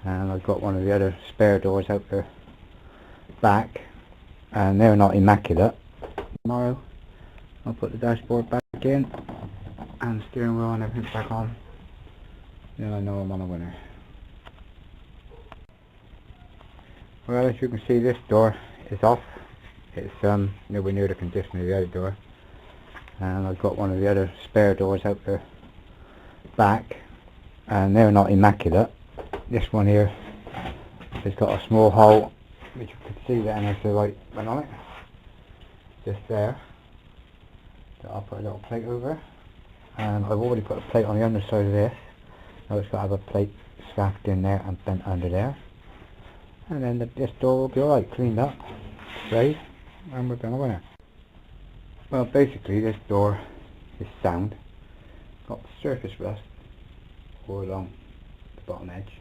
and I've got one of the other spare doors out the back, and they're not immaculate. Tomorrow I'll put the dashboard back in and steering wheel and everything back on, then I know I'm on a winner. Well, as you can see, this door is off. It's nowhere near the condition of the other door, and I've got one of the other spare doors out the back, and they're not immaculate. This one here has got a small hole, which you can see the NSO light went on it, just there. So I'll put a little plate over, and I've already put a plate on the underside of this. Now it's got to have a plate scaffed in there and bent under there, and then this door will be alright, cleaned up, sprayed, and we're going to win it. Well, basically this door is sound. Got surface rust all along the bottom edge,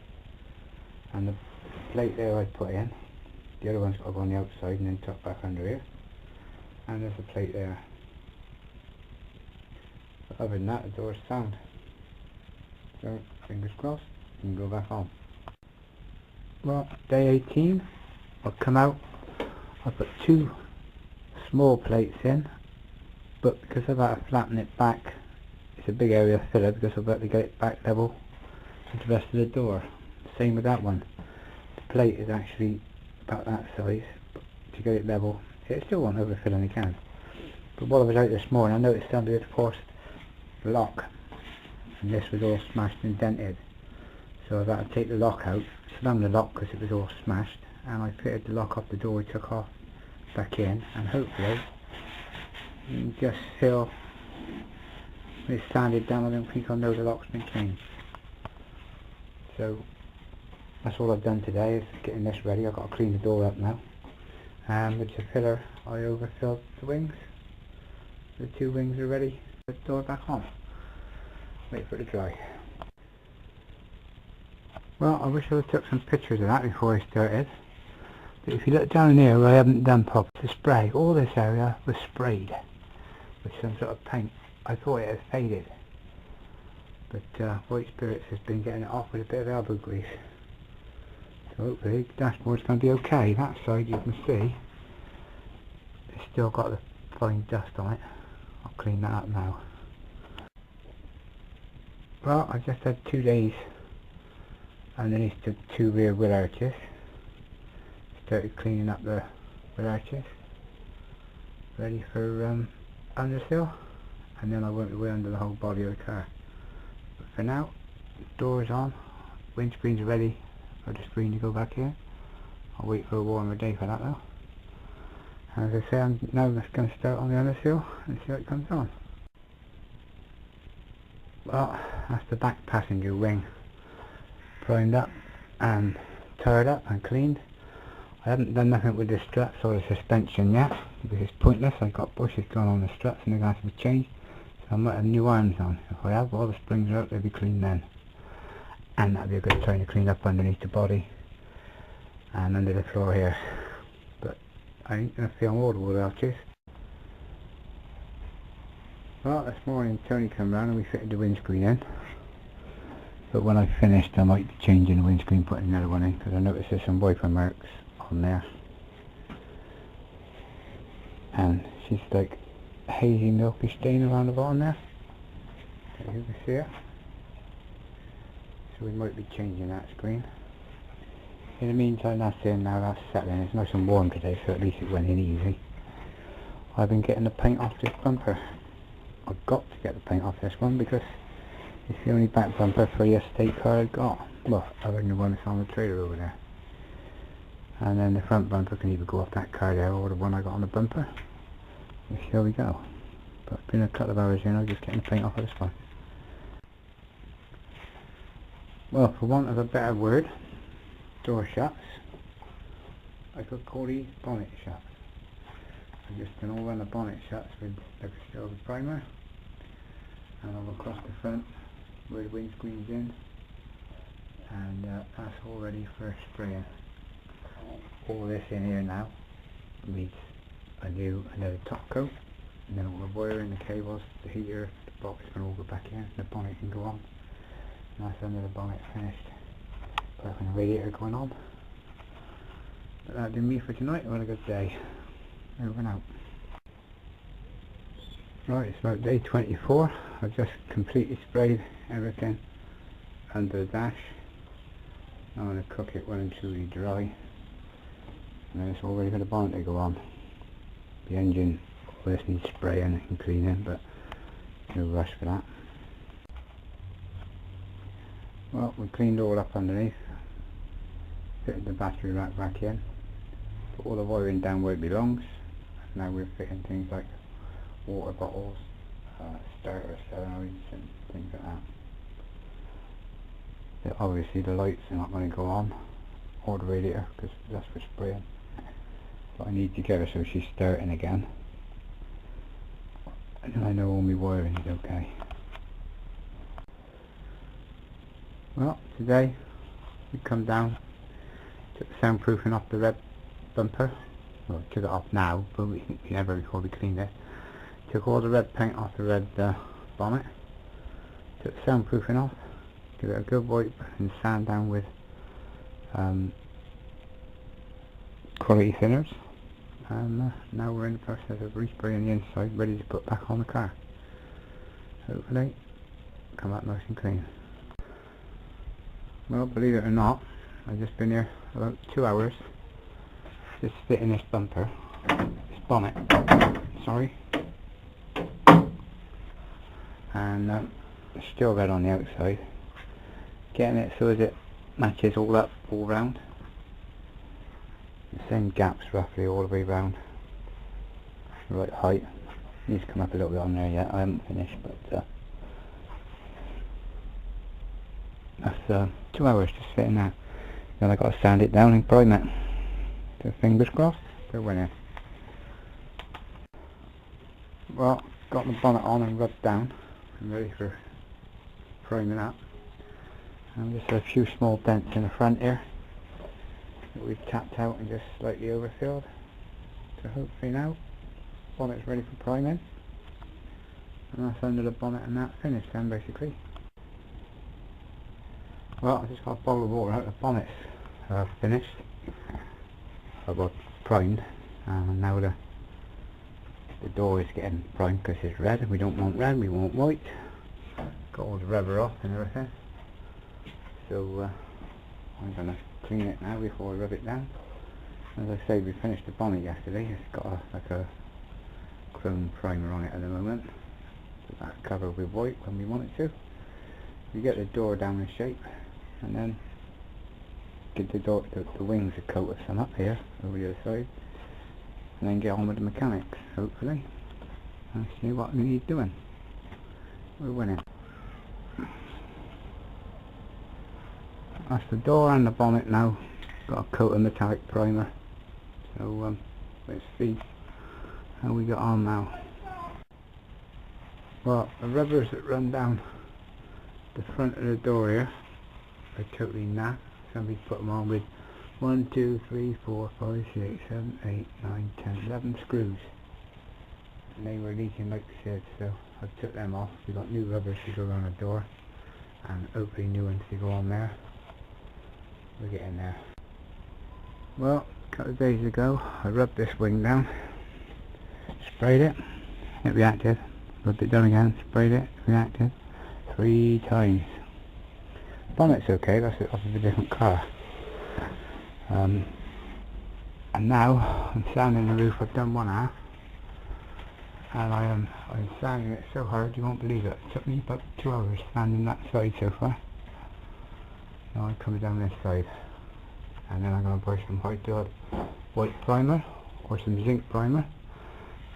and the plate there I put in, the other one's got to go on the outside and then tuck back under here, and there's a plate there. But other than that, the door is sound, so fingers crossed, you can go back on. Well, day 18, I've come out, I put 2 small plates in, but because I've had to flatten it back, it's a big area filler because I've got to get it back level with the rest of the door. Same with that one. The plate is actually about that size, but to get it level, it still won't overfill any can. But while I was out this morning, I noticed somebody had forced the lock, and this was all smashed and dented. So I've had to take the lock out, slam the lock because it was all smashed, and I fitted the lock off the door, took off, back in, and hopefully you can just feel when it's sanded down. I don't think I'll know the lock's been changed. So that's all I've done today, is getting this ready. I've got to clean the door up now, and with the filler I overfilled the wings. The 2 wings are ready. Put the door back on, wait for it to dry. Well, I wish I would have took some pictures of that before I started. But if you look down here where I haven't done proper to spray, all this area was sprayed with some sort of paint. I thought it had faded, but White Spirits has been getting it off with a bit of elbow grease. So hopefully the dashboard's going to be okay. That side you can see it's still got the fine dust on it. I'll clean that up now. Well, I just had 2 days underneath the 2 rear wheel arches. Started cleaning up the wheel arches, ready for undersill, and then I went away under the whole body of the car. But for now, the door is on, windscreen's ready for the screen to go back in. I'll wait for a warmer day for that though. And as I say, I'm now just going to start on the undersill and see how it comes on. Well, that's the back passenger wing primed up and tied up and cleaned. I haven't done nothing with the struts or the suspension yet because it's pointless. I've got bushes going on the struts and they're going to have to be changed, so I might have new arms on. If I have, all the springs are out, they'll be clean then, and that'll be a good time to clean up underneath the body and under the floor here. But I ain't going to film all the wheel arches. Well, this morning Tony came round and we fitted the windscreen in, but when I finished I might be changing the windscreen, putting another one in, because I noticed there's some wiper marks on there, and she's like hazy milky stain around the bottom there, as you can see it. So we might be changing that screen. In the meantime, that's in now, that's settling. It's nice and warm today, so at least it went in easy. I've been getting the paint off this bumper. I've got to get the paint off this one because it's the only back bumper for the estate car I've got. Well, other than the one that's on the trailer over there. And then the front bumper can either go off that car there or the one I got on the bumper. And here we go. But it's been a couple of hours here now just getting the paint off of this one. Well, for want of a better word, door shuts. I could call these bonnet shuts. I'm just going to run the bonnet shuts with the silver primer, and I'll across the front where the windscreen's in, and that's all ready for spraying. All this in here now needs another top coat, and then all the wiring, the cables, the heater, the box can all go back in, the bonnet can go on, and that's under the bonnet finished. Working the radiator going on. But that'll do me for tonight. What a good day. Over and out. Right, it's about day 24. I've just completely sprayed everything under the dash. I'm going to cook it well and truly dry. And then it's all ready for the bonnet to go on. The engine, all this needs spraying and cleaning, but no rush for that. Well, we cleaned all up underneath. Fitted the battery rack back in. Put all the wiring down where it belongs. Now we're fitting things like water bottles, starter solenoids and things like that. Obviously the lights are not going to go on, or the radiator, because that's for spraying. But I need to get her so she's starting again. And then I know all my wiring is okay. Well, today we come down, took the soundproofing off the red bumper. Well, we took it off now, but we never before we cleaned it. Took all the red paint off the red bonnet. Took the soundproofing off. Give it a good wipe and sand down with quality thinners. And now we're in the process of respraying the inside, ready to put back on the car. Hopefully, come out nice and clean. Well, believe it or not, I've just been here about 2 hours just fitting this bumper, this bonnet, sorry, and it's still red on the outside. Getting it so as it matches all up, all round. The same gaps roughly all the way round. The right height. Needs to come up a little bit on there yet. I haven't finished, but that's 2 hours just fitting that. Then I got to sand it down and prime it. So fingers crossed, they're winning. Well, got the bonnet on and rubbed down. I'm ready for priming up. And just a few small dents in the front here that we've tapped out and just slightly overfilled. So hopefully now, bonnet's ready for priming. And that's under the bonnet and that finished then basically. Well, I just got a bottle of water out, the bonnet's finished. I got primed, and now the door is getting primed because it's red. We don't want red, we want white. Got all the rubber off and everything. So I'm going to clean it now before I rub it down. As I say, we finished the bonnet yesterday. It's got like a chrome primer on it at the moment. So that's covered with white when we want it to. We get the door down in shape, and then give the wings a coat of some up here over the other side, and then get on with the mechanics hopefully and see what we need doing. We're winning. That's the door and the bonnet now. Got a coat of metallic primer. So let's see how we got on now. Well, the rubbers that run down the front of the door here are totally naff. Somebody put them on with 1, 2, 3, 4, 5, 6, 7, 8, 9, 10, 11 screws. And they were leaking like I said, so I took them off. We got new rubbers to go around the door, and hopefully new ones to go on there. We're getting there. Well, a couple of days ago I rubbed this wing down, sprayed it, it reacted, rubbed it down again, sprayed it, reacted 3 times. Bonnet's okay, that's off of a different car. And now I'm sanding the roof. I've done one half, and I'm sanding it so hard you won't believe it. It took me about 2 hours sanding that side so far. Now I'm coming down this side, and then I'm going to buy some white primer or some zinc primer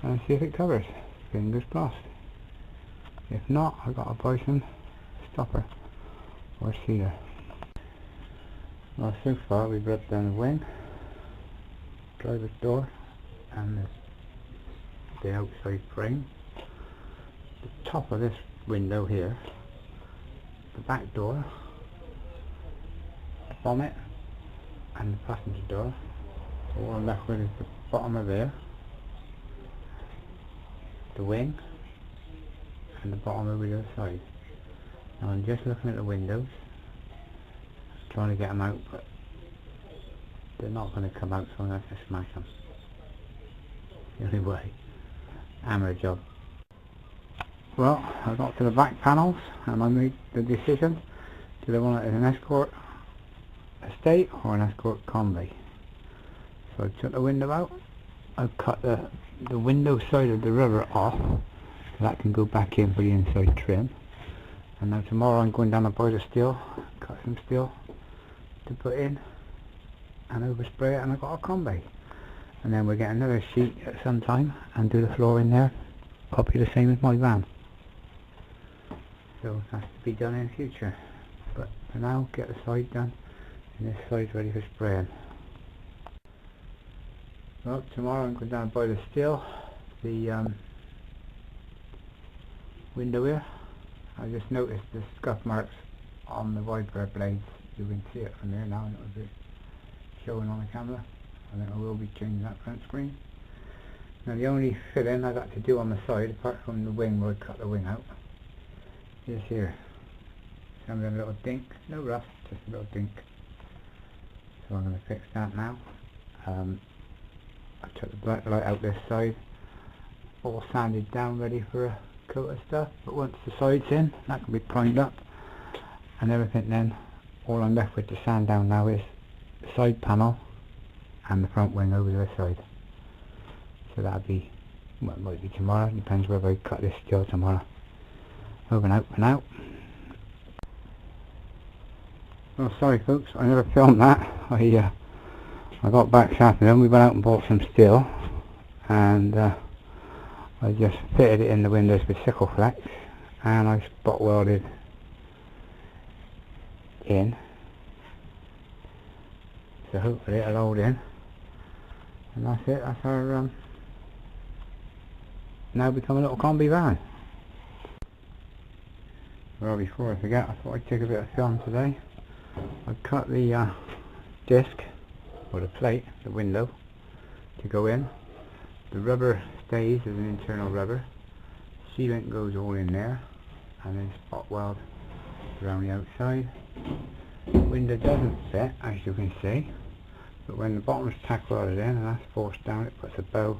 and see if it covers. Fingers crossed. If not, I've got to buy some stopper or sealer. Well, so far we've rubbed down the wing, driver's door, and the outside frame, the top of this window here, the back door, the bonnet, and the passenger door. So all I'm left with is the bottom of here, the wing, and the bottom over the other side. Now I'm just looking at the windows, trying to get them out, but they're not going to come out, so I'm going to have to smash them. Anyway, hammer job. Well, I got to the back panels and I made the decision: do I want it as an Escort estate or an Escort combe? So I took the window out. I've cut the window side of the rubber off, so that can go back in for the inside trim. And now tomorrow I'm going down to buy the steel, cut some steel to put in and overspray it, and I've got a combe. And then we'll get another sheet at some time and do the floor in there, copy the same as my van. So that's to be done in the future. But for now, get the side done and this side's ready for spraying. Well, tomorrow I'm going down to buy the steel, the window here. I just noticed the scuff marks on the wiper blades. You can see it from here now, and it'll be showing on the camera. I think I will be changing that front screen. Now the only filling I got to do on the side, apart from the wing where I cut the wing out, is here. So I'm going a little dink, no rust, just a little dink. So I'm going to fix that now. I took the black light out this side, all sanded down, ready for a coat of stuff. But once the side's in, that can be primed up and everything. Then all I'm left with to sand down now is the side panel and the front wing over the side. So that'll be, well, it might be tomorrow, depends whether I cut this steel tomorrow. Over and out for now. Well, sorry folks, I never filmed that. I got back this afternoon. We went out and bought some steel, and I just fitted it in the windows with sickle flex, and I spot welded in. So hopefully it'll hold in, and that's it. That's our now become a little combi van. Well, before I forget, I thought I'd take a bit of film today. I cut the disc, or the plate, the window, to go in. The rubber stays as an internal rubber. Sealant goes all in there, and then spot weld around the outside. The window doesn't fit, as you can see, but when the bottom is tack welded in and that's forced down, it puts a bow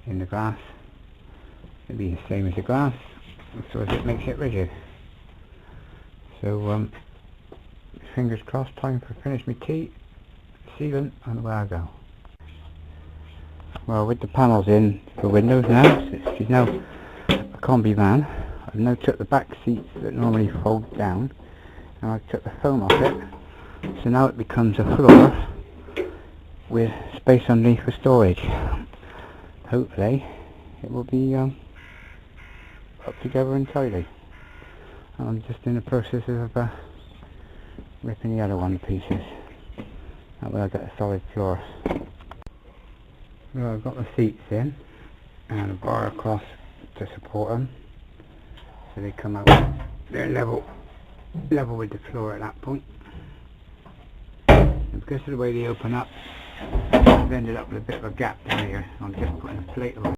in the glass. It'll be the same as the glass, so as it makes it rigid. So fingers crossed, time for finish my key, sealant, and away I go. Well, with the panels in for windows now, she's now a combi van. I've now took the back seats that normally fold down, and I took the foam off it, so now it becomes a floor with space underneath for storage. Hopefully it will be up together and tidy. I'm just in the process of ripping the other one to pieces. That way I get a solid floor. Well, I've got the seats in and a bar across to support them, so they come out, they're level with the floor at that point. And because of the way they open up, I've ended up with a bit of a gap down here. I'm just putting a plate on.